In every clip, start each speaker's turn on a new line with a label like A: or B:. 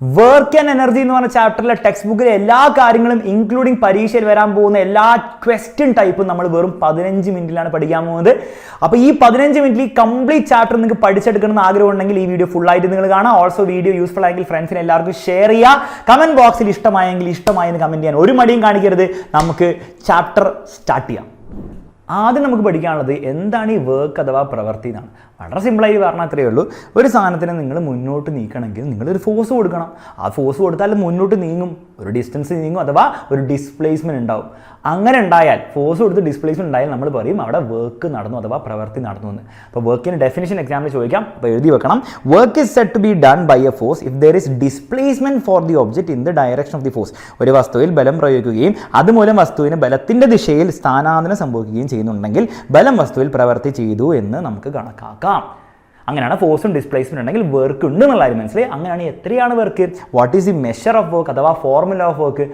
A: Work and energy എന്ന് പറഞ്ഞ ചാപ്റ്ററിലെ text ബുക്കിലെ എല്ലാ കാര്യങ്ങളും ഇൻക്ലൂഡിങ് പരീക്ഷയിൽ വരാൻ പോകുന്ന എല്ലാ ക്വസ്റ്റ്യൻ ടൈപ്പും നമ്മൾ വെറും 15 മിനിറ്റിലാണ് പഠിക്കാൻ പോകുന്നത്. അപ്പോൾ ഈ 15 മിനിറ്റിൽ ഈ കംപ്ലീറ്റ് ചാപ്റ്റർ നിങ്ങൾക്ക് പഠിച്ചെടുക്കണമെന്ന് ആഗ്രഹം ഉണ്ടെങ്കിൽ ഈ വീഡിയോ ഫുൾ ആയിട്ട് നിങ്ങൾ കാണാം. ഓൾസോ വീഡിയോ യൂസ്ഫുൾ ആയെങ്കിൽ ഫ്രണ്ട്സിന് എല്ലാവർക്കും ഷെയർ ചെയ്യുക. കമന്റ് ബോക്സിൽ ഇഷ്ടമായെങ്കിൽ ഇഷ്ടമായെന്ന് കമന്റ് ചെയ്യാൻ ഒരു മടിയും കാണിക്കരുത്. നമുക്ക് ചാപ്റ്റർ സ്റ്റാർട്ട് ചെയ്യാം. ആദ്യം നമുക്ക് പഠിക്കാനുള്ളത് എന്താണ് ഈ വർക്ക് അഥവാ പ്രവൃത്തി എന്നാണ്. വളരെ സിമ്പിളായി പറഞ്ഞാൽ അത്രയേ ഉള്ളൂ. ഒരു സാധനത്തിന് നിങ്ങൾ മുന്നോട്ട് നീക്കണമെങ്കിൽ നിങ്ങളൊരു ഫോഴ്സ് കൊടുക്കണം. ആ ഫോഴ്സ് കൊടുത്താൽ മുന്നോട്ട് നീങ്ങും, ഒരു ഡിസ്റ്റൻസ് നീങ്ങും, അഥവാ ഒരു ഡിസ്പ്ലേസ്മെൻറ്റ് ഉണ്ടാവും. അങ്ങനെ ഉണ്ടായാൽ ഫോഴ്സ് കൊടുത്ത് ഡിസ്പ്ലേസ്മെൻറ്റ് ഉണ്ടായാൽ നമ്മൾ പറയും അവിടെ വർക്ക് നടന്നു അഥവാ പ്രവൃത്തി നടന്നു എന്ന്. അപ്പോൾ വർക്കിന് ഡെഫിനിഷൻ എക്സാമിൽ ചോദിക്കാം. അപ്പോൾ എഴുതി വെക്കണം. Work is set to be done by a force if there is displacement for the object in the direction of the force. ഒരു വസ്തുവിൽ ബലം പ്രയോഗിക്കുകയും അതുമൂലം വസ്തുവിന് ബലത്തിൻ്റെ ദിശയിൽ സ്ഥാനാന്തരം സംഭവിക്കുകയും ചെയ്യുന്നുണ്ടെങ്കിൽ ബലം വസ്തുവിൽ പ്രവൃത്തി ചെയ്തു എന്ന് നമുക്ക് കണക്കാക്കാം. അങ്ങനെയാണ് ഫോഴ്സും ഡിസ്പ്ലേസ്മെന്റ് ഉണ്ടെങ്കിൽ വർക്ക് ഉണ്ട് എന്നുള്ള കാര്യം മനസ്സിലായി. അങ്ങനെയാണ് എത്രയാണ് work, what is the measure of work അഥവാ ഫോർമുല ഓഫ് വർക്ക്.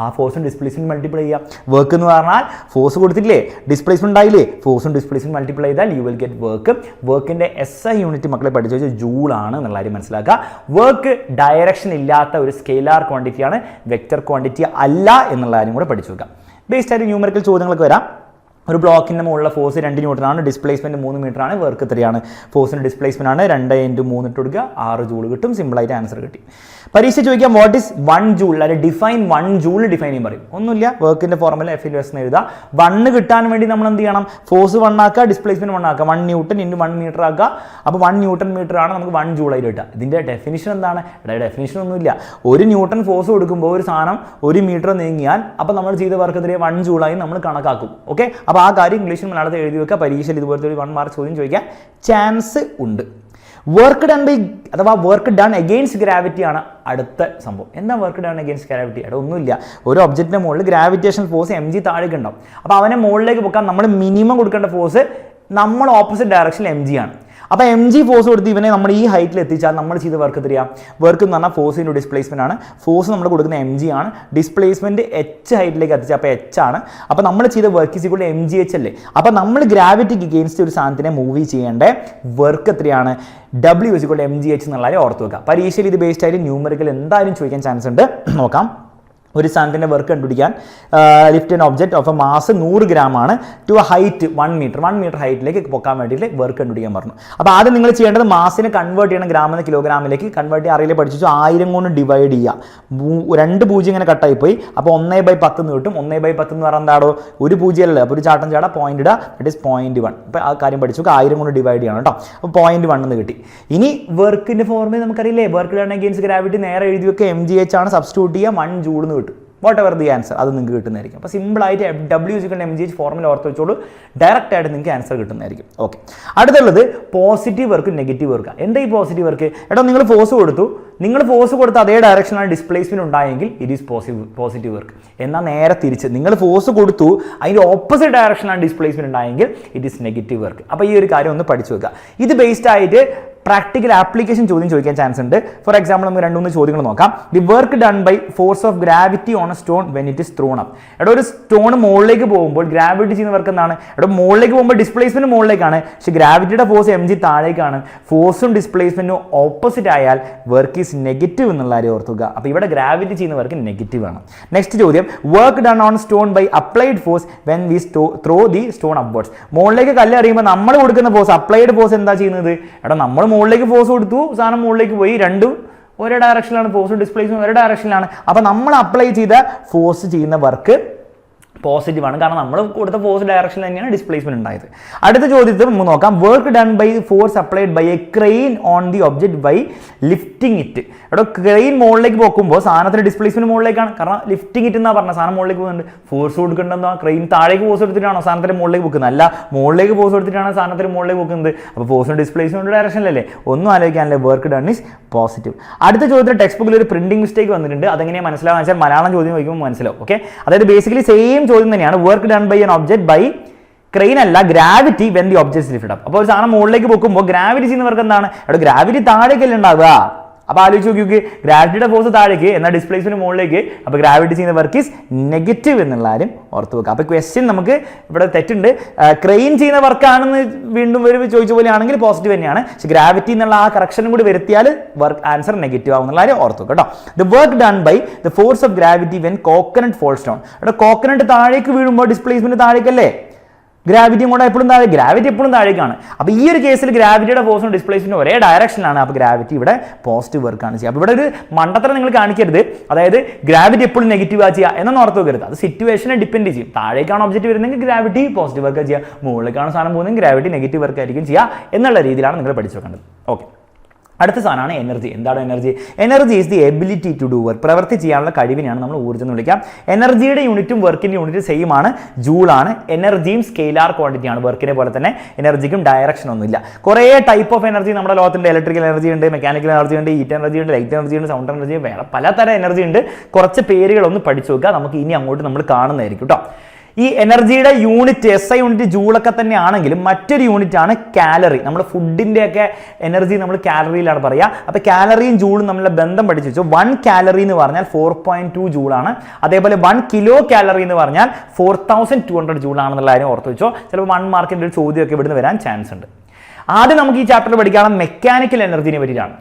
A: ആ ഫോഴ്സും ഡിസ്പ്ലേസ്മെന്റ് മൾട്ടിപ്ലൈ ചെയ്യാം. വർക്ക് എന്ന് പറഞ്ഞാൽ ഫോഴ്സ് കൊടുത്തിട്ടില്ലേ, ഡിസ്പ്ലേസ്മെന്റ് ആയില്ലേ, ഫോഴ്സും ഡിസ്പ്ലേസ്മെന്റ് മൾട്ടിപ്ലൈ ചെയ്താൽ യു വിൽ ഗെറ്റ് വർക്ക്. വർക്കിന്റെ SI യൂണിറ്റ് മക്കളെ പഠിച്ചു വെച്ചാൽ ജൂൾ ആണ് എന്നുള്ള കാര്യം മനസ്സിലാക്കുക. വർക്ക് ഡയറക്ഷൻ ഇല്ലാത്ത ഒരു സ്കെയിലാർ ക്വാണ്ടിറ്റിയാണ്, വെക്റ്റർ ക്വാണ്ടിറ്റി അല്ല എന്നുള്ള കാര്യം കൂടെ പഠിച്ചു വെക്കാം. ബേസ്ഡ് ആയിട്ട് ന്യൂമറിക്കൽ ചോദ്യങ്ങളൊക്കെ വരാം. ഒരു ബ്ലോക്കിൻ്റെ മുകളിലെ ഫോഴ്സ് 2 ന്യൂട്ടനാണ്, ഡിസ്പ്ലേസ്മെൻറ്റ് 3 മീറ്ററാണ്, വർക്ക് എത്രയാണ്, ഫോഴ്സിന് ഡിസ്പ്ലേസ്മെൻ്റ് ആണ് 2 × 3 ഇട്ട് കൊടുക്കുക, 6 ജൂൾ കിട്ടും. സിമ്പിളായിട്ട് ആൻസർ കിട്ടി. പരീക്ഷ ചോദിക്കാം വാട്ട് ഈസ് 1 ജൂൾ, അല്ലെങ്കിൽ ഡിഫൈൻ 1 ജൂൾ ഡിഫൈൻ ചെയ്യും പറയും. ഒന്നുമില്ല, വർക്കിൻ്റെ ഫോർമുല F/S എന്ന് എഴുതുക. 1 കിട്ടാൻ വേണ്ടി നമ്മൾ എന്ത് ചെയ്യണം, ഫോഴ്സ് 1 ആക്കുക, ഡിസ്പ്ലേസ്മെൻറ്റ് 1 ആക്കുക, 1 ന്യൂട്ടൺ × 1 മീറ്റർ ആക്കുക. അപ്പോൾ 1 ന്യൂട്ടൺ മീറ്റർ ആണ് നമുക്ക് 1 ജൂൾ ആയിട്ട് കിട്ടുക. ഇതിൻ്റെ ഡെഫിനിഷൻ എന്താണ്? ഡെഫിനിഷൻ ഒന്നുമില്ല. 1 ന്യൂട്ടൺ ഫോഴ്സ് കൊടുക്കുമ്പോൾ ഒരു സാധനം 1 മീറ്റർ നീങ്ങിയാൽ അപ്പോൾ നമ്മൾ ചെയ്ത വർക്ക് എതിരെ 1 ജൂളായി നമ്മൾ കണക്കാക്കും. ഓക്കെ, അപ്പോൾ ആ കാര്യം ഇംഗ്ലീഷിൽ മലയാളത്തിൽ എഴുതി വെക്കുക. പരീക്ഷയിൽ ഇതുപോലത്തെ ഒരു 1 മാർക്ക് ചോദ്യം ചോദിക്കാൻ ചാൻസ് ഉണ്ട്. വർക്ക് ഡൺ ബൈ അഥവാ വർക്ക് ഡൺ എഗെയിൻസ്റ്റ് ഗ്രാവിറ്റി ആണ് അടുത്ത സംഭവം. എന്താ വർക്ക് ഡൺ എഗെയിൻസ്റ്റ് ഗ്രാവിറ്റി? അവിടെ ഒന്നുമില്ല, ഒരു ഒബ്ജക്റ്റിന്റെ മുകളിൽ ഗ്രാവിറ്റേഷൻ ഫോഴ്സ് mg താഴേക്ക് ഉണ്ടാവും. അപ്പോൾ അവനെ മുകളിലേക്ക് പോക്കാൻ നമ്മൾ മിനിമം കൊടുക്കേണ്ട ഫോഴ്സ് നമ്മൾ ഓപ്പോസിറ്റ് ഡയറക്ഷനിൽ mg ആണ്. അപ്പോൾ mg ഫോഴ്സ് കൊടുത്ത് ഇവനെ നമ്മൾ ഈ ഹൈറ്റിൽ എത്തിച്ചാൽ നമ്മൾ ചെയ്ത വർക്ക് എത്രയാണ്? വർക്ക് എന്ന് പറഞ്ഞാൽ ഫോഴ്സ് ഇൻറ്റു ഡിസ്പ്ലേസ്മെന്റ് ആണ്. ഫോഴ്സ് നമ്മൾ കൊടുക്കുന്ന mg ആണ്, ഡിസ്പ്ലേസ്മെന്റ് h ഹൈറ്റിലേക്ക് എത്തിച്ചാൽ അപ്പോൾ h ആണ്. അപ്പോൾ നമ്മൾ ചെയ്ത work is equal to mgh അല്ലേ. അപ്പോൾ നമ്മൾ ഗ്രാവിറ്റിക്ക് എഗെയിൻസ്റ്റ് ഒരു സാധനത്തിനെ മൂവ് ചെയ്യേണ്ട വർക്ക് എത്രയാണ്? W is equal to mgh എന്നുള്ളത് ഓർത്ത് വെക്കുക. പരീക്ഷയിൽ ഇത് ബേസ്ഡ് ആയിട്ട് ന്യൂമറിക്കൽ എന്തായാലും ചോദിക്കാൻ ചാൻസ് ഉണ്ട്. നോക്കാം. ഒരു സാധനത്തിൻ്റെ വർക്ക് കണ്ടുപിടിക്കാൻ lift an object of A mass 100 gram ആണ് ടു എ ഹൈറ്റ് 1 മീറ്റർ ഹൈറ്റിലേക്ക് പൊക്കാൻ വേണ്ടിയിട്ട് വർക്ക് കണ്ടുപിടിക്കാൻ പറഞ്ഞു. അപ്പോൾ ആദ്യം നിങ്ങൾ ചെയ്യേണ്ടത് മാസിനെ കൺവേർട്ട് ചെയ്യണം, ഗ്രാമിന് കിലോഗ്രാമിലേക്ക് കൺവേർട്ട് ചെയ്യാൻ അറിയില്ല പഠിച്ചു. 1000 കൊണ്ട് ഡിവൈഡ് ചെയ്യുക. 2 പൂജ്യം ഇങ്ങനെ കട്ടായി പോയി. അപ്പോൾ 1/10 എന്ന് കിട്ടും. 1/10 എന്ന് പറഞ്ഞാൽ എന്താണോ, ഒരു പൂജ്യം അല്ലേ, അപ്പോൾ ഒരു ചാട്ടം ചാട പോയിന്റ് ഇടുക, ദറ്റ് ഈസ് 0.1. അപ്പോൾ ആ കാര്യം പഠിച്ചു. 1000 കൊണ്ട് ഡിവൈഡ് ചെയ്യണം കേട്ടോ. അപ്പോൾ 0.1 എന്ന് കിട്ടി. ഇനി വർക്കിൻ്റെ ഫോർമുല നമുക്കറിയില്ലേ, വർക്ക് ഡൺ അഗെയിൻസ്റ്റ് ഗ്രാവിറ്റി നേരെ എഴുതി വെക്കുക, mgh ആണ്, സബ്സ്റ്റിറ്റ്യൂട്ട് ചെയ്യുക, 1 ജൂൾ എന്ന് കിട്ടും. വാട്ട് എവർ ദി ആൻസർ അത് നിങ്ങൾക്ക് കിട്ടുന്നതായിരിക്കും. അപ്പോൾ സിമ്പിളായിട്ട് W is equal to mgh formula ഓർത്ത് വെച്ചോളൂ, ഡയറക്റ്റ് ആയിട്ട് നിങ്ങൾക്ക് ആൻസർ കിട്ടുന്നതായിരിക്കും. ഓക്കെ, അടുത്തുള്ളത് പോസിറ്റീവ് വർക്ക് നെഗറ്റീവ് വർക്ക്. എന്താ ഈ പോസിറ്റീവ് വർക്ക്? എടോ നിങ്ങൾ ഫോഴ്സ് കൊടുത്തു, നിങ്ങൾ ഫോഴ്സ് കൊടുത്ത് അതേ ഡയറക്ഷനാണ് ഡിസ്പ്ലേസ്മെന്റ് ഉണ്ടായെങ്കിൽ ഇറ്റ് ഈസ് പോസിറ്റീവ് വർക്ക്. എന്നാൽ നേരെ തിരിച്ച് നിങ്ങൾ ഫോഴ്സ് കൊടുത്തു അതിൻ്റെ ഓപ്പോസിറ്റ് ഡയറക്ഷനാണ് ഡിസ്പ്ലേസ്മെന്റ് ഉണ്ടായെങ്കിൽ ഇറ്റ് ഈസ് നെഗറ്റീവ് വർക്ക്. അപ്പോൾ ഈ ഒരു കാര്യം ഒന്ന് പഠിച്ചു വെക്കുക. ഇത് ബേസ്ഡ് ആയിട്ട് പ്രാക്ടിക്കൽ ആപ്ലിക്കേഷൻ ചോദ്യം ചോദിക്കാൻ ചാൻസ് ഉണ്ട്. ഫോർ എക്സാമ്പിൾ നമുക്ക് 2-3 ചോദ്യങ്ങൾ നോക്കാം. The work done by force of gravity on a stone when it is thrown up. എടോ ഒരു സ്റ്റോൺ മുകളിലേക്ക് പോകുമ്പോൾ ഗ്രാവിറ്റി ചെയ്യുന്ന വർക്ക് എന്താണ്? എടോ മുകളിലേക്ക് പോകുമ്പോൾ ഡിസ്പ്ലേസ്മെന്റ് മുകളിലേക്കാണ്, പക്ഷേ ഗ്രാവിറ്റിയുടെ ഫോഴ്സ് mg താഴേക്കാണ്. ഫോഴ്സും ഡിസ്പ്ലേസ്മെന്റും ഓപ്പോസിറ്റ് ആയാൽ വർക്ക് ഈസ് നെഗറ്റീവ് എന്നുള്ള കാര്യം ഓർത്തുക. അപ്പോൾ ഇവിടെ ഗ്രാവിറ്റി ചെയ്യുന്ന വർക്ക് നെഗറ്റീവ് ആണ്. നെക്സ്റ്റ് ചോദ്യം, work done on stone by applied force when we throw the stone upwards. മുകളിലേക്ക് കല്ല് എറിയുമ്പോൾ നമ്മൾ കൊടുക്കുന്ന ഫോഴ്സ്, അപ്ലൈഡ് ഫോഴ്സ് എന്താ ചെയ്യുന്നത്? എടോ നമ്മൾ മുകളിലേക്ക് ഫോഴ്സ് കൊടുത്തു, സാധനം മുകളിലേക്ക് പോയി, രണ്ടും ഒരേ ഡയറക്ഷനിലാണ്, ഫോഴ്സും ഡിസ്പ്ലേസ്മെന്റ് ഒരേ ഡയറക്ഷനിലാണ്. അപ്പോൾ നമ്മൾ അപ്ലൈ ചെയ്ത ഫോഴ്സ് ചെയ്യുന്ന വർക്ക് പോസിറ്റീവ് ആണ്, കാരണം നമ്മൾ കൊടുത്ത ഫോഴ്സ് ഡയറക്ഷനിൽ തന്നെയാണ് ഡിസ്പ്ലേസ്മെന്റ് ഉണ്ടായത്. അടുത്ത ചോദ്യത്തിൽ നമുക്ക് നോക്കാം. Work done by force applied by a crane on the object by lifting it. എടോ ക്രെയിൻ മുകളിലേക്ക് പോക്കുമ്പോൾ സാധനത്തിന് ഡിസ്പ്ലേസ്മെന്റ് മുകളിലേക്കാണ്, കാരണം ലിഫ്റ്റിംഗ് ഇറ്റ് എന്നാ പറഞ്ഞത്. സാധനം മുകളിലേക്ക് പോകുന്നുണ്ട്, ഫോഴ്സ് കൊടുക്കേണ്ടതാ ക്രെയിൻ താഴേക്ക് ഫോഴ്സ് എടുത്തിട്ടാണോ സാധനത്തിന് മുകളിലേക്ക് പോകുന്നത്? അല്ല, മുകളിലേക്ക് ഫോഴ്സ് എടുത്തിട്ടാണ് സാധനത്തിന് മുകളിലേക്ക് പോകുന്നത്. അപ്പോൾ ഫോഴ്സും ഡിസ്പ്ലേസ്മെന്റ് ഡയറക്ഷനിലല്ലേ, ഒന്നും ആലോചിക്കാനല്ലേ. Work done is positive. അടുത്ത ചോദ്യത്തിൽ ടെക്സ്റ്റ് ബുക്കിൽ ഒരു പ്രിന്റിംഗ് മിസ്റ്റേക്ക് വന്നിട്ടുണ്ട്. അതെങ്ങനെയാണ് മനസ്സിലാവുക വെച്ചാൽ മലയാളം ചോദ്യം ചോദിക്കുമ്പോൾ മനസ്സിലാവും. ഓക്കെ, അതായത് ബേസിക്കലി സെയിം ചോദ്യം തന്നെയാണ്. Work done by an object by crane അല്ല, gravity when the object lifted up. അപ്പോൾ ഒരു സാധനം മുകളിലേക്ക് പോകുമ്പോൾ ഗ്രാവിറ്റി ചെയ്യുന്ന വർക്ക് എന്താണ്? അവിടെ ഗ്രാവിറ്റി താഴേക്കല്ലേ ഉണ്ടാവുക, അപ്പോൾ ആലോചിച്ച് നോക്കി, ഗ്രാവിറ്റിയുടെ ഫോഴ്സ് താഴേക്ക് എന്നാൽ ഡിസ്പ്ലേസ്മെന്റ് മുകളിലേക്ക്, അപ്പോൾ ഗ്രാവിറ്റി ചെയ്യുന്ന വർക്ക് ഈസ് നെഗറ്റീവ് എന്നുള്ള കാര്യം ഓർത്ത് വെക്കുക. അപ്പോൾ ക്വസ്റ്റ്യൻ നമുക്ക് ഇവിടെ തെറ്റുണ്ട്. ക്രെയിൻ ചെയ്യുന്ന വർക്കാണെന്ന് വീണ്ടും ചോദിച്ച പോലെയാണെങ്കിൽ പോസിറ്റീവ് തന്നെയാണ്. പക്ഷേ ഗ്രാവിറ്റി എന്നുള്ള ആ കറക്ഷനും കൂടി വരുത്തിയാൽ വർക്ക് ആൻസർ നെഗറ്റീവ് ആവുന്നുള്ള കാര്യം ഓർത്ത് വെക്കുക കേട്ടോ. The work done by the force of gravity when coconut falls down. ഇവിടെ കോക്കനട്ട് താഴേക്ക് വീഴുമ്പോൾ ഡിസ്പ്ലേസ്മെന്റ് താഴേക്കല്ലേ, ഗ്രാവിറ്റിയും കൂടെ എപ്പോഴും താഴെ, ഗ്രാവിറ്റി എപ്പോഴും താഴേക്കാണ്. അപ്പോൾ ഈ ഒരു കേസിൽ ഗ്രാവിറ്റിയുടെ ഫോഴ്സും ഡിസ്പ്ലേസ്മെന്റും ഒരേ ഡയറക്ഷനിലാണ്. അപ്പോൾ ഗ്രാവിറ്റി ഇവിടെ പോസിറ്റീവ് വർക്കാണ് ചെയ്യുക. അപ്പോൾ ഇവിടെ ഒരു മണ്ടത്തരം നിങ്ങൾ കാണിക്കരുത്, അതായത് ഗ്രാവിറ്റി എപ്പോഴും നെഗറ്റീവ് ചെയ്യുക എന്നൊന്നും ഓർത്ത് വെക്കരുത്. അത് സിറ്റുവേഷനെ ഡിപ്പെൻഡ് ചെയ്യും. താഴേക്കാണ് ഒബ്ജക്റ്റ് വരുന്നതെങ്കിൽ ഗ്രാവിറ്റി പോസിറ്റീവ് വർക്ക് ചെയ്യുക, മുകളിലേക്കാണ് സാധനം പോകുന്നത് ഗ്രാവിറ്റി നെഗറ്റീവ് വർക്ക് ആയിരിക്കും ചെയ്യുക എന്നുള്ള രീതിയിലാണ് നിങ്ങൾ പഠിച്ചു വെക്കേണ്ടത്. ഓക്കെ, അടുത്ത സാധനമാണ് എനർജി. എന്താണ് energy? Energy is the ability to do work. പ്രവൃത്തി ചെയ്യാനുള്ള കഴിവിനെയാണ് നമ്മൾ ഊർജ്ജം എന്ന് വിളിക്കാം. എനർജിയുടെ യൂണിറ്റും വർക്കിൻ്റെ യൂണിറ്റും സെയിം ആണ്, ജൂളാണ്. എനർജിയും സ്കെയിലാർ ക്വാണ്ടിറ്റി ആണ്, വർക്കിനെ പോലെ തന്നെ എനർജിക്കും ഡയറക്ഷൻ ഒന്നുമില്ല. കുറേ ടൈപ്പ് ഓഫ് എനർജി നമ്മുടെ ലോകത്തുണ്ട്. ഇലക്ട്രിക്കൽ എനർജി ഉണ്ട്, മെക്കാനിക്കൽ എനർജി ഉണ്ട്, ഹീറ്റ് എനർജി ഉണ്ട്, ലൈറ്റ് എനർജി ഉണ്ട്, സൗണ്ട് എനർജി, വേറെ പലതരം എനർജി ഉണ്ട്. കുറച്ച് പേരുകളൊന്ന് പഠിച്ചു നോക്കുക, നമുക്ക് ഇനി അങ്ങോട്ട് നമ്മൾ കാണുന്നതായിരിക്കും കേട്ടോ. ഈ എനർജിയുടെ യൂണിറ്റ് SI യൂണിറ്റ് ജൂളൊക്കെ തന്നെ ആണെങ്കിലും മറ്റൊരു യൂണിറ്റ് ആണ് കാലറി. നമ്മുടെ ഫുഡിൻ്റെയൊക്കെ എനർജി നമ്മൾ കാലറിയിലാണ് പറയുക. അപ്പോൾ കാലറിയും ജൂളും തമ്മിലുള്ള ബന്ധം പഠിച്ചു വെച്ചു. 1 കാലറി എന്ന് പറഞ്ഞാൽ 4.2 ജൂളാണ്. അതേപോലെ 1 കിലോ കാലറി എന്ന് പറഞ്ഞാൽ 4200 ജൂളാണെന്നുള്ള കാര്യം ഓർത്ത് വെച്ചോ. ചിലപ്പോൾ 1 മാർക്കിൻ്റെ ഒരു ചോദ്യമൊക്കെ ഇവിടുന്ന് വരാൻ ചാൻസ് ഉണ്ട്. ആദ്യം നമുക്ക് ഈ ചാപ്റ്ററിൽ പഠിക്കണം മെക്കാനിക്കൽ എനർജിനെ പറ്റിയാണ്.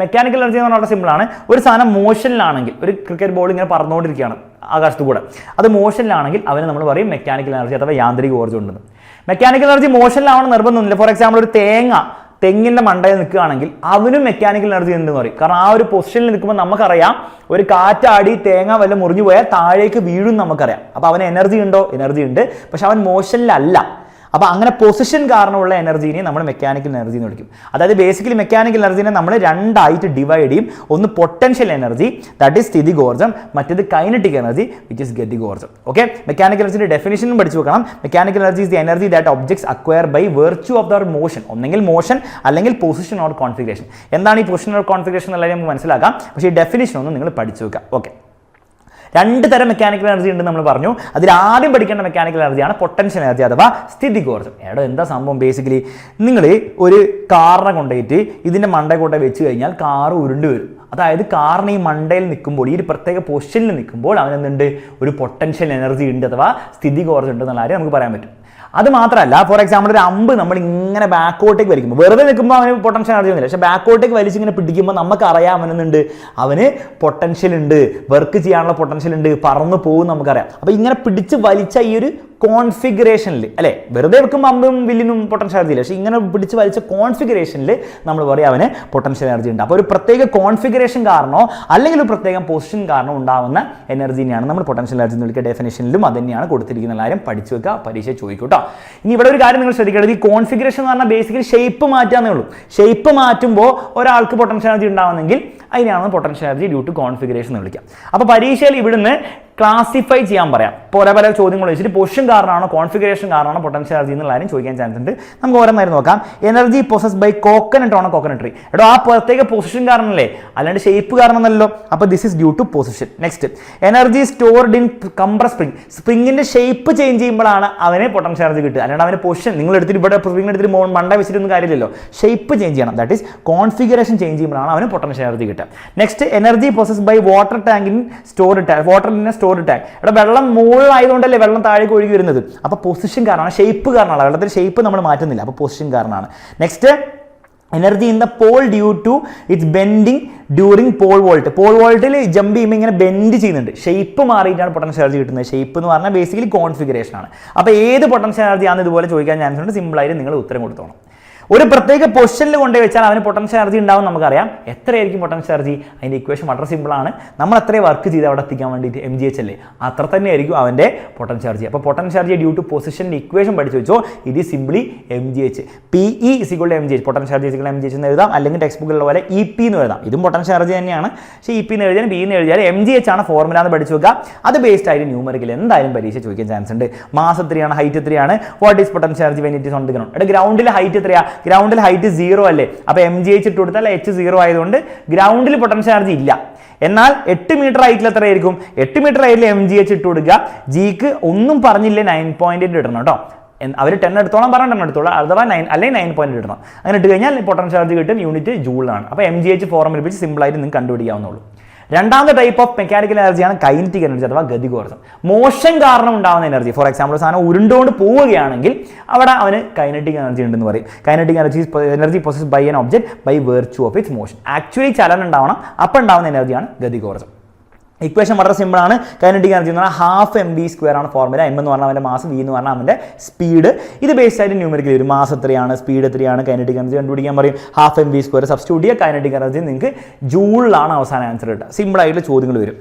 A: മെക്കാനിക്കൽ എനർജി എന്ന് പറഞ്ഞാൽ സിമ്പിളാണ്. ഒരു സാധനം മോഷനിലാണെങ്കിൽ, ഒരു ക്രിക്കറ്റ് ബോൾ ഇങ്ങനെ പറന്നുകൊണ്ടിരിക്കുകയാണ് ആകാശത്ത് കൂടെ, അത് മോഷനിലാണെങ്കിൽ അവന് നമ്മൾ പറയും മെക്കാനിക്കൽ എനർജി അഥവാ യാന്ത്രിക ഊർജ്ജം ഉണ്ടെന്ന്. മെക്കാനിക്കൽ എനർജി മോഷനിലാവണം നിർബന്ധമൊന്നുമില്ല. ഫോർ എക്സാമ്പിൾ ഒരു തെങ്ങിൻ്റെ മണ്ടയിൽ നിൽക്കുകയാണെങ്കിൽ അവനും മെക്കാനിക്കൽ എനർജി ഉണ്ടെന്ന് പറയും. കാരണം ആ ഒരു പൊസിഷനിൽ നിൽക്കുമ്പോൾ നമുക്കറിയാം ഒരു കാറ്റാടി തേങ്ങ വല്ല മുറിഞ്ഞു പോയാൽ താഴേക്ക് വീഴും നമുക്കറിയാം. അപ്പോൾ അവന് എനർജി ഉണ്ടോ? എനർജി ഉണ്ട്, പക്ഷെ അവൻ മോഷനിലല്ല. അപ്പോൾ അങ്ങനെ പൊസിഷൻ കാരണമുള്ള എനർജീനെ നമ്മൾ മെക്കാനിക്കൽ എനർജി എന്ന് വിളിക്കും. അതായത് ബേസിക്കലി മെക്കാനിക്കൽ എനർജീനെ നമ്മൾ രണ്ടായിട്ട് ഡിവൈഡ് ചെയ്യും. ഒന്ന് പൊട്ടൻഷ്യൽ എനർജി, ദാറ്റ് ഈസ് സ്ഥിതികോർജ്ജം, മറ്റേത് കൈനറ്റിക് എനർജി വിച്ച് ഇസ് ഗതികോർജ്ജം. ഓക്കെ, മെക്കാനിക്കൽ എനർജിയുടെ ഡെഫിനിഷനും പഠിച്ചു വെക്കണം. Mechanical energy is the energy that objects acquire by virtue of their motion. ഒന്നെങ്കിൽ മോഷൻ അല്ലെങ്കിൽ പൊസിഷൻ ഓർ കോൺഫിഗറേഷൻ. എന്താണ് ഈ പൊസിഷൻ ഓർ കോൺഫിഗറേഷൻ എന്നുള്ളത് നമുക്ക് മനസ്സിലാക്കാം, പക്ഷേ ഈ ഡെഫിനിഷൻ ഒന്ന് നിങ്ങൾ പഠിച്ചു വെക്കുക. ഓക്കെ, 2 തരം മെക്കാനിക്കൽ എനർജി ഉണ്ട് നമ്മൾ പറഞ്ഞു. അതിൽ ആദ്യം പഠിക്കേണ്ട മെക്കാനിക്കൽ എനർജിയാണ് പൊട്ടൻഷ്യൽ എനർജി അഥവാ സ്ഥിതികോർജ്ജം. എന്താ സംഭവം? ബേസിക്കലി നിങ്ങൾ ഒരു കാറിനെ കൊണ്ടുപോയിട്ട് ഇതിൻ്റെ മണ്ടയിൽ കൊണ്ടേ വെച്ച് കഴിഞ്ഞാൽ കാറ് ഉരുണ്ട് വരും. അതായത് കാറിന് ഈ മണ്ടയിൽ നിൽക്കുമ്പോൾ, ഈ ഒരു പ്രത്യേക പൊസിഷനിൽ നിൽക്കുമ്പോൾ അവനെന്തുണ്ട്? ഒരു പൊട്ടൻഷ്യൽ എനർജി ഉണ്ട് അഥവാ സ്ഥിതികോർജ്ജം ഉണ്ട് എന്നുള്ള കാര്യം നമുക്ക് പറയാൻ പറ്റും. അത് മാത്രമല്ല, ഫോർ എക്സാമ്പിൾ ഒരു അമ്പ് നമ്മൾ ഇങ്ങനെ ബാക്കോട്ടേക്ക് വലിക്കുമ്പോൾ, വെറുതെ നിൽക്കുമ്പോൾ അവന് പൊട്ടൻഷ്യൽ എനർജി ഒന്നുമില്ല, പക്ഷേ ബാക്കോട്ടേക്ക് വലിച്ചിങ്ങനെ പിടിക്കുമ്പോൾ നമുക്കറിയാം അവനെന്നുണ്ട്, അവന് പൊട്ടൻഷ്യൽ ഉണ്ട്, വർക്ക് ചെയ്യാനുള്ള പൊട്ടൻഷ്യൽ ഉണ്ട്, പറന്നു പോകും നമുക്കറിയാം. അപ്പോൾ ഇങ്ങനെ പിടിച്ച് വലിച്ച ഈ ഒരു കോൺഫിഗറേഷനിൽ അല്ലേ, വെറുതെ വെക്കുമ്പോൾ അമ്പും വില്ലിനും പൊട്ടൻഷ്യൽ എനർജി ഇല്ല, പക്ഷേ ഇങ്ങനെ പിടിച്ച് വലിച്ച കോൺഫിഗറേഷനിൽ നമ്മൾ പറയും അവന് പൊട്ടൻഷ്യൽ എനർജി ഉണ്ട്. അപ്പോൾ ഒരു പ്രത്യേക കോൺഫിഗറേഷൻ കാരണമോ അല്ലെങ്കിൽ ഒരു പ്രത്യേക പൊസിഷൻ കാരണം ഉണ്ടാകുന്ന എനർജിനെയാണ് നമ്മൾ പൊട്ടൻഷ്യൽ എനർജി എന്ന് വിളിക്കുക. ഡെഫിനേഷനിലും അത് തന്നെയാണ് കൊടുത്തിരിക്കുന്ന കാര്യം പഠിച്ചു വെക്കുക, പരീക്ഷ ചോദിക്കും കേട്ടോ. ഇനി ഇവിടെ ഒരു കാര്യം നിങ്ങൾ ശ്രദ്ധിക്കേണ്ടത്, ഈ കോൺഫിഗറേഷൻ എന്ന് പറഞ്ഞാൽ ബേസിക്കലി ഷേപ്പ് മാറ്റാന്നേ ഉള്ളൂ. ഷേപ്പ് മാറ്റുമ്പോൾ ഒരാൾക്ക് പൊട്ടൻഷ്യൽ എനർജി ഉണ്ടാവുന്നെങ്കിൽ അതിനാണ് potential energy due to configuration എന്ന് വിളിക്കുക. അപ്പോൾ പരീക്ഷയിൽ ഇവിടുന്ന് ക്ലാസിഫൈ ചെയ്യാൻ പറയാം. പല ചോദ്യങ്ങൾ വെച്ചിട്ട് പൊസിഷൻ കാരണമാണോ കോൺഫിഗറേഷൻ കാരണമാണോ പൊട്ടൻഷ്യൽ എനർജി എന്നുള്ള കാര്യം ചോദിക്കാൻ ചാൻസ് ഉണ്ട്. നമുക്ക് ഓരോന്നായിരുന്നു നോക്കാം. എനർജി പൊസസ് ബൈ കോക്കനട്ട് ആണോ കോക്കനട്ട് ട്രീ? ആ പ്രത്യേക പൊസിഷൻ കാരണമല്ലേ, അല്ലാണ്ട് ഷേപ്പ് കാരണമല്ലല്ലോ. അപ്പോൾ this is due to position. Next, energy stored in compress spring. സ്പ്രിങ്ങിന്റെ ഷേപ്പ് ചേഞ്ച് ചെയ്യുമ്പോഴാണ് അവന് പൊട്ടൻഷ്യൽ എനർജി കിട്ടുക, അല്ലാണ്ട് അവന് പൊസിഷൻ നിങ്ങൾ എടുത്തിട്ട് ഇവിടെ സ്പ്രിംഗ് എടുത്തിട്ട് മണ്ട വെച്ചിട്ടൊന്നും കാര്യമില്ലല്ലോ. ഷേപ്പ് ചേഞ്ച് ചെയ്യണം, ദാറ്റ് ഈസ് കോൺഫിഗറേഷൻ ചേഞ്ച് ചെയ്യുമ്പോഴാണ് അവന് പൊട്ടൻഷ്യൽ എനർജി കിട്ടുക. Next, energy possess by water tank in stored tank. വാട്ടറിന്റെ സ്റ്റോർഡ് ടാങ്ക്, ഇവിടെ വെള്ളം മുകളിലായതുകൊണ്ടല്ലേ വെള്ളം താഴേക്ക് ഒഴുകി വരുന്നത്. അപ്പോൾ പൊസിഷൻ കാരണമാണ്, ഷേപ്പ് കാരണമാണ്. വെള്ളത്തിൽ ഷേപ്പ് നമ്മൾ മാറ്റുന്നില്ല, അപ്പോൾ പൊസിഷൻ കാരണമാണ്. Next, energy in the pole due to its bending during pole vault. Pole വോൾട്ടിൽ ജമ്പ് ചെയ്യുമ്പോൾ ഇങ്ങനെ ബെൻഡ് ചെയ്യുന്നുണ്ട്, ഷേപ്പ് മാറിയിട്ടാണ് പൊട്ടൻഷ്യൽ എനർജി കിട്ടുന്നത്. ഷേപ്പ് എന്ന് പറഞ്ഞാൽ ബേസിക്കലി കോൺഫിഗറേഷൻ ആണ്. അപ്പോൾ ഏത് പൊട്ടൻഷ്യൽ എനർജി ആണെന്ന് ഇതുപോലെ ചോദിക്കാൻ ചാൻസ് ഉണ്ട്. സിമ്പിളായിട്ട് നിങ്ങൾ ഉത്തരം കൊടുത്തോണം. ഒരു പ്രത്യേക പൊസിഷനിൽ കൊണ്ടുപോയി വെച്ചാൽ അവന് പൊട്ടൻഷ്യൽ എനർജി ഉണ്ടാവും നമുക്കറിയാം. എത്രയായിരിക്കും പൊട്ടൻഷ്യൽ എനർജി? അതിൻ്റെ ഇക്വേഷൻ വളരെ സിമ്പിളാണ്. നമ്മൾ എത്രയും വർക്ക് ചെയ്ത് അവിടെ എത്തിക്കാൻ വേണ്ടിയിട്ട് mgh അല്ലേ, അത്ര തന്നെ ആയിരിക്കും അവൻ്റെ പൊട്ടൻഷ്യൽ എനർജി. അപ്പോൾ പൊട്ടൻഷ്യൽ എനർജി ഡ്യൂ ടു പൊസിഷൻ്റെ ഇക്വേഷൻ പഠിച്ചു വെച്ചോ. ഇത് simply mgh. PE = mgh, potential energy mgh എന്ന് എഴുതാം. അല്ലെങ്കിൽ ടെക്സ്റ്റ് ബുക്കിലുള്ള പോലെ EP എന്ന് എഴുതാം. ഇതും പൊട്ടൻഷ്യൽ എനർജി തന്നെയാണ്, പക്ഷേ EP എന്ന് എഴുതിയാലും P എന്ന് എഴുതിയാലും mgh ആണ് ഫോർമുല എന്ന് പഠിച്ചു വെക്കുക. അത് ബേസ്ഡ് ആയിട്ട് ന്യൂമറിക്കൽ എന്തായാലും പരീക്ഷ ചോദിക്കാൻ ചാൻസ് ഉണ്ട്. മാസ് എത്രയാണ്, ഹൈറ്റ് എത്രയാണ്, what is potential energy when it is on the ground. ഇവിടെ ഗ്രൗണ്ടിൽ ഹൈറ്റ് എത്രയാണ്? ഗ്രൗണ്ടിൽ ഹൈറ്റ് 0 അല്ലേ, അപ്പോൾ mgh ഇട്ട് കൊടുത്താൽ h 0 ആയതുകൊണ്ട് ഗ്രൗണ്ടിൽ പൊട്ടൻഷ്യൽ എനർജി ഇല്ല. എന്നാൽ 8 മീറ്റർ ഹൈറ്റിൽ എത്രയായിരിക്കും? 8 മീറ്റർ ഹൈറ്റിൽ mgh ഇട്ട് കൊടുക്കുക. ജിക്ക് ഒന്നും പറഞ്ഞില്ലേ 9.8 ഇടണം കേട്ടോ. അവർ 10 എടുത്തോളം പറഞ്ഞാൽ 10 എടുത്തോളാം, അഥവാ 9 അല്ലെങ്കിൽ 9 ഇടണം. അങ്ങനെ ഇട്ട് കഴിഞ്ഞാൽ പൊട്ടൻഷ്യൽ ചാർജ് കിട്ടും, യൂണിറ്റ് ജൂളിലാണ്. അപ്പോൾ MGH ഫോർമുല ഉപയോഗിച്ച് സിമ്പിളായിട്ട് നിങ്ങൾക്ക് കണ്ടുപിടിക്കാവുന്നുള്ളൂ. രണ്ടാമത്തെ ടൈപ്പ് ഓഫ് മെക്കാനിക്കൽ എനർജിയാണ് കൈനറ്റിക് എനർജി അഥവാ ഗതികോർജ്ജം. മോഷൻ കാരണം ഉണ്ടാകുന്ന എനർജി. ഫോർ എക്സാമ്പിൾ സാധനം ഉരുണ്ടുകൊണ്ട് പോവുകയാണെങ്കിൽ അവിടെ അവന് കൈനറ്റിക് എനർജി ഉണ്ടെന്ന് പറയും. Kinetic energy possessed by an object by virtue of its motion. Actually ചലനം ഉണ്ടാവണം, അപ്പം ഉണ്ടാകുന്ന എനർജിയാണ് ഗതികോർജ്ജം. ഇക്വേഷൻ വളരെ സിമ്പിൾ ആണ്. കൈനറ്റിക് എനർജി എന്ന് പറഞ്ഞാൽ ഹാഫ് mv² ആണ് ഫോർമുല. m എന്ന് പറഞ്ഞാൽ അവൻ്റെ മാസ്, v എന്ന് പറഞ്ഞാൽ അവൻ്റെ സ്പീഡ്. ഇത് ബേസ്ഡ് ആയിട്ട് ന്യൂമറിക്കലി വരും. മാസ് എത്രയാണ്, സ്പീഡ് എത്രയാണ്, കൈനറ്റിക് എനർജി കണ്ടുപിടിക്കാൻ പറയും. ഹാഫ് mv² സബ്സ്റ്റിറ്റ്യൂട്ട് ചെയ്യുക, കൈനറ്റിക് എനർജി നിങ്ങൾക്ക് ജൂളിലാണ് അവസാന ആൻസർ കിട്ടുക. സിമ്പിൾ ആയിട്ടുള്ള ചോദ്യങ്ങൾ വരും.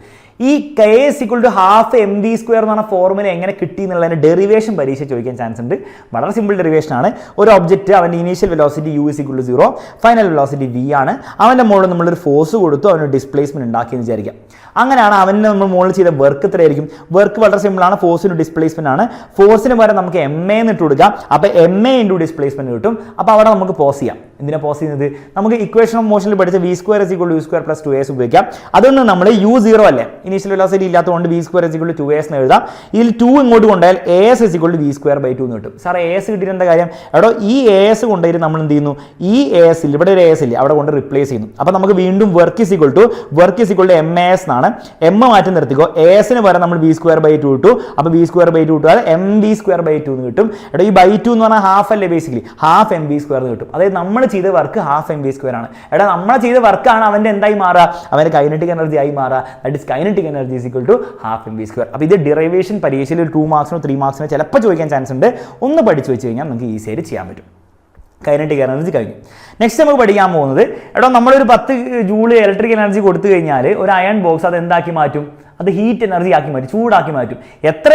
A: ഈ K = ഹാഫ് mv² എന്ന് പറഞ്ഞ ഫോർമുല എങ്ങനെ കിട്ടി എന്നുള്ളതിൻ്റെ ഡെറിവേഷൻ പരീക്ഷ ചോദിക്കാൻ ചാൻസ് ഉണ്ട്. വളരെ സിമ്പിൾ ഡെറിവേഷൻ ആണ്. ഒരു ഒബ്ജക്റ്റ് അവൻ്റെ initial velocity u = 0, final velocity v ആണ്. അവൻ്റെ മുകളിൽ നമ്മളൊരു ഫോഴ്സ് കൊടുത്തു, അവന് ഡിസ്പ്ലേസ്മെന്റ് ഉണ്ടാക്കിയെന്ന് വിചാരിക്കാം. അങ്ങനെയാണ് അവന് നമ്മൾ മുകളിൽ ചെയ്ത വർക്ക് എത്രയായിരിക്കും? വർക്ക് വളരെ സിമ്പിൾ ആണ്. ഫോഴ്സിന് ഡിസ്പ്ലേസ്മെന്റ് ആണ്. ഫോഴ്സിന് വരെ നമുക്ക് MA എന്ന് ഇട്ട് കൊടുക്കാം. അപ്പോൾ MA × ഡിസ്പ്ലേസ്മെന്റ് കിട്ടും. അപ്പോൾ അവിടെ നമുക്ക് പോസ് ചെയ്യാം. എന്തിനാ പോസ് ചെയ്യുന്നത്? നമുക്ക് ഇക്വേഷൻ ഓഫ് മോഷനിൽ പഠിച്ച v² = u² + 2as ഉപയോഗിക്കാം. അതൊന്ന് നമ്മൾ u0 അല്ലേ, ഇനീഷ്യൽ വെലോസിറ്റി ഇല്ലാത്തതുകൊണ്ട് v² = 2as എന്ന് എഴുതാം. ഇതിൽ 2 ഇങ്ങോട്ട് കൊണ്ടുപോയാൽ as = v²/2 എന്ന് കിട്ടും. സാർ as കിട്ടിയിട്ട് എന്താ കാര്യം? എടോ ഈ as കൊണ്ടുപോയി നമ്മൾ എന്ത് ചെയ്യുന്നു? ഈ as ഇല്ല, ഇവിടെ ഒരു as ഇല്ല, അവിടെ കൊണ്ട് റിപ്ലേസ് ചെയ്യുന്നു. അപ്പോൾ നമുക്ക് വീണ്ടും വർക്ക് = MAS എന്നാണ്. m മാറ്റി നിർത്തിക്കോ. asന് പകരം നമ്മൾ v²/2 ഇട്ടു. അപ്പോൾ v²/2 ഇട്ടാൽ mv²/2 എന്ന് കിട്ടും. എടോ ഈ /2 എന്ന് പറഞ്ഞാൽ ഹാഫ് അല്ലേ, ബേസിക്കലി ഹാഫ് mv² എന്ന് കിട്ടും. അതായത് നമ്മൾ ചെയ്ത വർക്ക് ഹാഫ് mv² ആണ്. എടാ നമ്മൾ ചെയ്ത വർക്കാണ് അവൻ്റെ എന്തായി മാറുക? അവൻ്റെ കൈനറ്റിക് എനർജി ആയി മാറുക. That is kinetic energy = half mv². അപ്പോൾ ഇത് ഡിറൈവേഷൻ പരീക്ഷയിൽ 2 മാർക്സിനോ 3 മാർക്സിനോ ചിലപ്പോൾ ചോദിക്കാൻ ചാൻസ് ഉണ്ട്. ഒന്ന് പഠിച്ചു വെച്ച് കഴിഞ്ഞാൽ നമുക്ക് ഈസി ആയിട്ട് ചെയ്യാൻ പറ്റും. കൈനറ്റിക് എനർജി കഴിഞ്ഞു. നെക്സ്റ്റ് നമുക്ക് പഠിക്കാൻ പോകുന്നത്, എടോ നമ്മളൊരു 10 ജൂൾ ഇലക്ട്രിക് എനർജി കൊടുത്തു കഴിഞ്ഞാൽ ഒരു അയൺ ബോക്സ് അത് എന്താക്കി മാറ്റും? അത് ഹീറ്റ് എനർജി ആക്കി മാറ്റും, ചൂടാക്കി മാറ്റും. എത്ര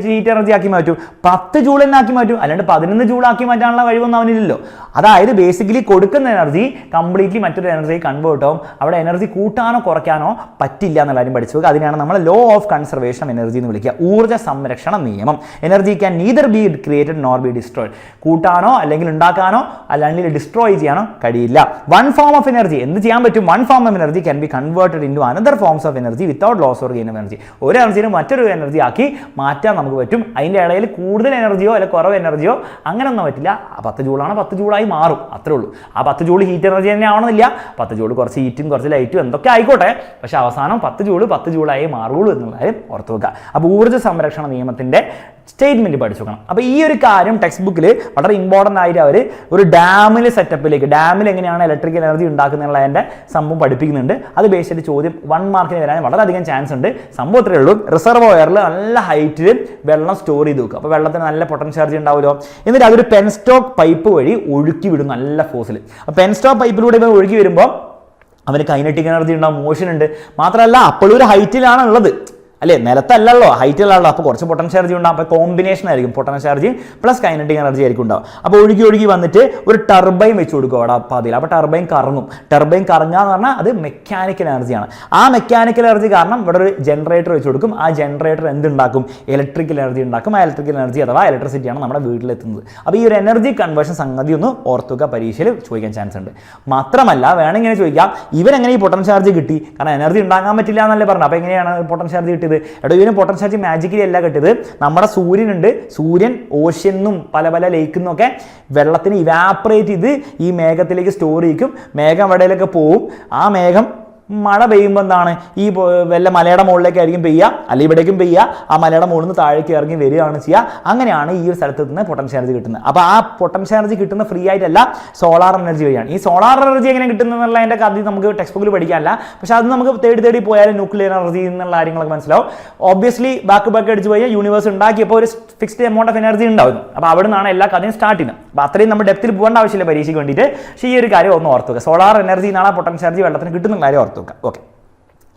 A: ഹീറ്റ് എനർജി ആക്കി മാറ്റും? 10 ജൂൾ തന്നെ ആക്കി മാറ്റും. അല്ലാണ്ട് 11 ജൂൾ ആക്കി മാറ്റാനുള്ള കഴിവൊന്നും അവനില്ലല്ലോ. അതായത് ബേസിക്കലി കൊടുക്കുന്ന എനർജി കംപ്ലീറ്റ്ലി മറ്റൊരു എനർജി കൺവേർട്ട് ആവും. അവിടെ എനർജി കൂട്ടാനോ കുറയ്ക്കാനോ പറ്റില്ല എന്നുള്ള കാര്യം പഠിച്ചു വെക്കുക. അതിനാണ് നമ്മൾ law of conservation of energy എന്ന് വിളിക്കുക, ഊർജ്ജ സംരക്ഷണ നിയമം. Energy can neither be created nor be destroyed. കൂട്ടാനോ അല്ലെങ്കിൽ ഉണ്ടാക്കാനോ അല്ലെങ്കിൽ ഡിസ്ട്രോയ് ചെയ്യാനോ കഴിയില്ല. വൺ ഫോം ഓഫ് എനർജി എന്ത് ചെയ്യാൻ പറ്റും? One form of energy can be converted into another forms of energy without loss or gain of energy. ഒരു എനർജിനെ മറ്റൊരു എനർജി ആക്കി മാറ്റാൻ നമുക്ക് പറ്റും. അതിൻ്റെ ഇടയിൽ കൂടുതൽ എനർജിയോ അല്ലെങ്കിൽ കുറവ് എനർജിയോ അങ്ങനെയൊന്നും പറ്റില്ല. 10 ജൂളാണ് 10 ജൂളായി മാറും, അത്രേ ഉള്ളൂ. ആ 10 ജൂൾ ഹീറ്റ് എനർജി തന്നെ ആവണമെന്നില്ല. 10 ജൂൾ കുറച്ച് ഹീറ്റും കുറച്ച് ലൈറ്റും എന്തൊക്കെ ആയിക്കോട്ടെ, പക്ഷെ അവസാനം 10 ജൂളായി മാറുള്ളൂ എന്നുള്ള കാര്യം ഓർത്ത് വെക്കുക. അപ്പോൾ ഊർജ്ജ സംരക്ഷണ നിയമത്തിൻ്റെ സ്റ്റേറ്റ്മെന്റ് പഠിച്ചു വെക്കണം. അപ്പോൾ ഈ ഒരു കാര്യം ടെക്സ്റ്റ് ബുക്കിൽ വളരെ ഇമ്പോർട്ടൻ്റ് ആയിട്ട് അവർ ഒരു ഡാമിൽ എങ്ങനെയാണ് ഇലക്ട്രിക്കൽ എനർജി ഉണ്ടാക്കുന്നതിൻ്റെ സംഭവം പഠിപ്പിക്കുന്നുണ്ട്. അത് ബേസ് ചെയ്ത് ചോദ്യം 1 മാർക്കിന് വരാൻ വളരെയധികം ചാൻസ് ഉണ്ട്. സംഭവം ഇത്രയേ ഉള്ളൂ. റിസർവോയറിൽ നല്ല ഹൈറ്റിൽ വെള്ളം സ്റ്റോർ ചെയ്ത് വെക്കും. അപ്പോൾ വെള്ളത്തിന് നല്ല പൊട്ടൻഷ്യൽ ചാർജ് ഉണ്ടാവുമല്ലോ. എന്നിട്ട് അതൊരു പെൻസ്റ്റോക്ക് പൈപ്പ് വഴി ഒഴുക്കി വിടും നല്ല ഫോഴ്സിൽ. അപ്പോൾ പെൻസ്റ്റോക്ക് പൈപ്പിലൂടെ ഇവ ഒഴുകി വരുമ്പോൾ അവന് കൈനറ്റിക് എനർജി ഉണ്ടാവും, മോഷൻ ഉണ്ട്. മാത്രമല്ല അപ്പോഴും ഒരു ഹൈറ്റിലാണ് ഉള്ളത് അല്ലേ, നിലത്തല്ലല്ലോ, ഹൈറ്റിലാണല്ലോ. അപ്പോൾ കുറച്ച് പൊട്ടൻഷ്യൽ ചാർജ് ഉണ്ടാവും. അപ്പോൾ കോമ്പിനേഷൻ ആയിരിക്കും potential charge plus kinetic energy ആയിരിക്കും ഉണ്ടാവും. അപ്പോൾ ഒഴുകി വന്നിട്ട് ഒരു ടർബൈൻ വെച്ച് കൊടുക്കും അവിടെ പാതിയിൽ. അപ്പോൾ ടർബൈൻ കറങ്ങും. ടർബൈൻ കറങ്ങുക എന്ന് പറഞ്ഞാൽ അത് മെക്കാനിക്കൽ എനർജിയാണ്. ആ മെക്കാനിക്കൽ എനർജി കാരണം ഇവിടെ ഒരു ജനറേറ്റർ വെച്ച് കൊടുക്കും. ആ ജനറേറ്റർ എന്തുണ്ടാക്കും? ഇലക്ട്രിക്കൽ എനർജി ഉണ്ടാക്കും. ആ ഇലക്ട്രിക്കൽ എനർജി അഥവാ ഇലക്ട്രിസിറ്റിയാണ് നമ്മുടെ വീട്ടിലെത്തുന്നത്. അപ്പോൾ ഈ ഒരു എനർജി കൺവേർഷൻ സംഗതി ഒന്ന് ഓർത്തുക, പരീക്ഷയിൽ ചോദിക്കാൻ ചാൻസ് ഉണ്ട്. മാത്രമല്ല വേണമെങ്കിൽ ചോദിക്കാം, ഇവരെങ്ങനെ ഈ പൊട്ടൻഷ്യൽ ചാർജ് കിട്ടി? കാരണം എനർജി ഉണ്ടാക്കാൻ പറ്റില്ല എന്നല്ലേ പറഞ്ഞു. അപ്പോൾ എങ്ങനെയാണ് പൊട്ടൻഷ്യൽ ചാർജ് കിട്ടിയത്? എടോ ഇതിന് പൊട്ടൻഷ്യൽ ചാർജ് മാജിക്കലി അല്ല കിട്ടിയത്. നമ്മുടെ സൂര്യനുണ്ട്, സൂര്യൻ ഓഷ്യനും പല ലേക്കിൽ നിന്നൊക്കെ വെള്ളത്തിന് ഇവാപ്പറേറ്റ് ചെയ്ത് ഈ മേഘത്തിലേക്ക് സ്റ്റോർ ചെയ്യും. മേഘം എവിടെയൊക്കെ പോവും. ആ മേഘം മഴ പെയ്യുമ്പോൾ എന്താണ്, ഈ വല്ല മലയുടെ മുകളിലേക്കായിരിക്കും പെയ്യുക, അല്ലെങ്കിൽ ഇവിടേക്കും പെയ്യുക. ആ മലയുടെ മുകളിൽ നിന്ന് താഴേക്ക് ഇറങ്ങി വരികയാണ് ചെയ്യുക. അങ്ങനെയാണ് ഈ ഒരു സ്ഥലത്ത് നിന്ന് പൊട്ടൻഷ്യൽ എനർജി കിട്ടുന്നത്. അപ്പോൾ ആ പൊട്ടൻഷ്യൽ എനർജി കിട്ടുന്ന ഫ്രീ ആയിട്ടല്ല, സോളാർ എനർജി വഴിയാണ്. ഈ സോളാർ എനർജി എങ്ങനെ കിട്ടുന്നതെന്നുള്ള അതിൻ്റെ കഥ നമുക്ക് ടെക്സ്റ്റ് ബുക്കിൽ പഠിക്കാനല്ല. പക്ഷെ അത് നമുക്ക് തേടി പോയാലും ന്യൂക്ലിയർ എനർജി എന്നുള്ള കാര്യങ്ങളൊക്കെ മനസ്സിലാവും. ഒബ്വിയസ്ലി ബാക്ക് അടിച്ച് പോയാൽ യൂണിവേഴ്സ് ഉണ്ടാക്കിയപ്പോൾ ഒരു ഫിക്സ്ഡ് എമൗണ്ട് ഓഫ് എനർജി ഉണ്ടാവും. അപ്പോൾ അവിടെ നിന്നാണ് എല്ലാ കഥയും സ്റ്റാർട്ട് ചെയ്യുന്നത്. അപ്പോൾ അത്രയും നമ്മൾ ഡെപ്തിൽ പോകേണ്ട ആവശ്യമില്ല പരീക്ഷയ്ക്ക് വേണ്ടിയിട്ട്. പക്ഷേ ഈ ഒരു കാര്യം ഒന്ന് ഓർത്തുക. സോളാർ എനർജി എന്നാണ് പൊട്ടൻഷ്യൽ എനർജി വെള്ളത്തിന് കിട്ടുന്ന കാര്യം ഓർത്തുക. ഓക്കെ,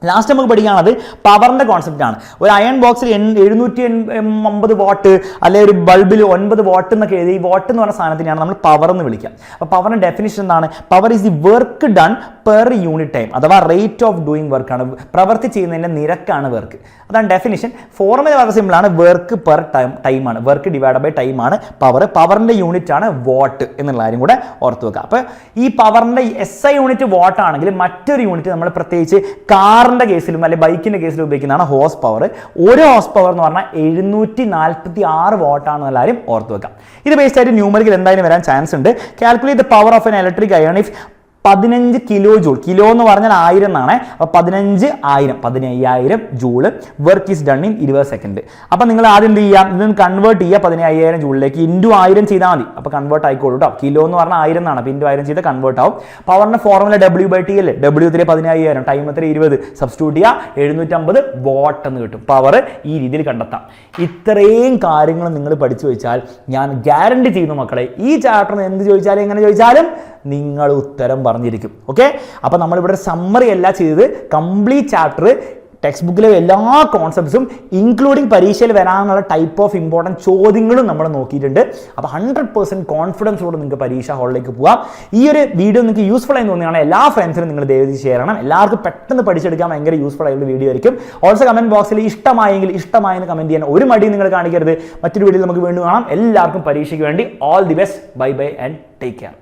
A: ലാസ്റ്റ് നമുക്ക് പഠിക്കാനുള്ളത് പവറിൻ്റെ കോൺസെപ്റ്റ് ആണ്. ഒരു അയൺ ബോക്സിൽ 750 വാട്ട് അല്ലെങ്കിൽ ഒരു ബൾബിൽ 9 വാട്ട് എന്നൊക്കെ എഴുതി. ഈ വാട്ട് എന്ന് പറഞ്ഞ സാധനത്തിനാണ് നമ്മൾ പവർ എന്ന് വിളിക്കുക. അപ്പോൾ പവറിൻ്റെ ഡെഫിനിഷൻ എന്താണ്? Power is the work done per unit time അഥവാ റേറ്റ് ഓഫ് ഡൂയിങ് വർക്കാണ്. പ്രവൃത്തി ചെയ്യുന്നതിൻ്റെ നിരക്കാണ് വർക്ക്. അതാണ് ഡെഫിനിഷൻ. ഫോർമുല വളരെ സിമ്പിളാണ്. വർക്ക് പെർ ടൈമാണ്. വർക്ക് ഡിവൈഡ് ബൈ ടൈമാണ് പവർ. പവറിൻ്റെ യൂണിറ്റ് ആണ് വാട്ട് എന്നുള്ള കാര്യം കൂടെ ഓർത്ത് വെക്കുക. അപ്പോൾ ഈ പവറിൻ്റെ SI യൂണിറ്റ് വാട്ട് ആണെങ്കിൽ മറ്റൊരു യൂണിറ്റ് നമ്മൾ പ്രത്യേകിച്ച് കാർ കാറിൻ്റെ കേസിലും അല്ലെങ്കിൽ ബൈക്കിൻ്റെ കേസിലും ഉപയോഗിക്കുന്നതാണ് ഹോഴ്സ് പവർ. ഒരു ഹോഴ്സ് പവർ എന്ന് പറഞ്ഞാൽ 746 വാട്ടാണെന്ന് എല്ലാവരും ഓർത്ത് വെക്കാം. ഇത് ബേസ്ഡ് ആയിട്ട് ന്യൂമറിക്കൽ എന്തായാലും വരാൻ ചാൻസ് ഉണ്ട്. Calculate the power of N electric iron if 15 kilo joule, kilo എന്ന് പറഞ്ഞാൽ 1000 എന്നാണ്. അപ്പോൾ 15,000 joule work is done in 20 second. അപ്പോൾ നിങ്ങൾ ആദ്യം എന്ത് ചെയ്യാം, ഇതൊന്ന് കൺവേർട്ട് ചെയ്യുക 15,000 ജൂളിലേക്ക് ഇൻറ്റു 1000 ചെയ്താൽ മതി. അപ്പോൾ കൺവേർട്ട് ആയിക്കോളൂ കേട്ടോ. കിലോ എന്ന് പറഞ്ഞാൽ 1000 എന്നാണ്. അപ്പോൾ ഇൻറ്റു 1000 ചെയ്താൽ കൺവേർട്ട് ആവും. പവറിൻ്റെ ഫോർമുല W/T അല്ലേ, W3 15,000, ടൈം എത്ര 20, സബ്സ്റ്റിറ്റ്യൂട്ട് ചെയ്യുക 750 വാട്ട് എന്ന് കിട്ടും. പവർ ഈ രീതിയിൽ കണ്ടെത്താം. ഇത്രയും കാര്യങ്ങൾ നിങ്ങൾ പഠിച്ചു വെച്ചാൽ ഞാൻ ഗ്യാരണ്ടി ചെയ്യുന്നു മക്കളെ, ഈ ചാപ്റ്ററിന് എന്ത് ചോദിച്ചാലും എങ്ങനെ ചോദിച്ചാലും നിങ്ങൾ ഉത്തരം പറഞ്ഞിരിക്കും. ഓക്കെ, അപ്പോൾ നമ്മളിവിടെ സമ്മറി അല്ല ചെയ്തത്, കംപ്ലീറ്റ് ചാപ്റ്റർ ടെക്സ്റ്റ് ബുക്കിലെ എല്ലാ കോൺസെപ്റ്റ്സും ഇൻക്ലൂഡിങ് പരീക്ഷയിൽ വരാനുള്ള ടൈപ്പ് ഓഫ് ഇമ്പോർട്ടൻറ്റ് ചോദ്യങ്ങളും നമ്മൾ നോക്കിയിട്ടുണ്ട്. അപ്പോൾ 100% കോൺഫിഡൻസോടെ നിങ്ങൾക്ക് പരീക്ഷ ഹാളിലേക്ക് പോകാം. ഈ ഒരു വീഡിയോ നിങ്ങൾക്ക് യൂസ്ഫുൾ ആയി തോന്നുകയാണെങ്കിൽ എല്ലാ ഫ്രണ്ട്സിനും നിങ്ങൾ ദയവായി ഷെയർ ചെയ്യണം. എല്ലാവർക്കും പെട്ടെന്ന് പഠിച്ചെടുക്കാൻ ഭയങ്കര യൂസ്ഫുൾ ആയിട്ടുള്ള വീഡിയോ ആയിരിക്കും. ഓൾസോ കമന്റ് ബോക്സിൽ ഇഷ്ടമായെന്ന് കമന്റ് ചെയ്യാൻ ഒരു മടിയും നിങ്ങൾ കാണിക്കരുത്. മറ്റൊരു വീഡിയോ നമുക്ക് വീണ്ടും കാണാം. എല്ലാവർക്കും പരീക്ഷയ്ക്ക് വേണ്ടി all the best. Bye bye and take care.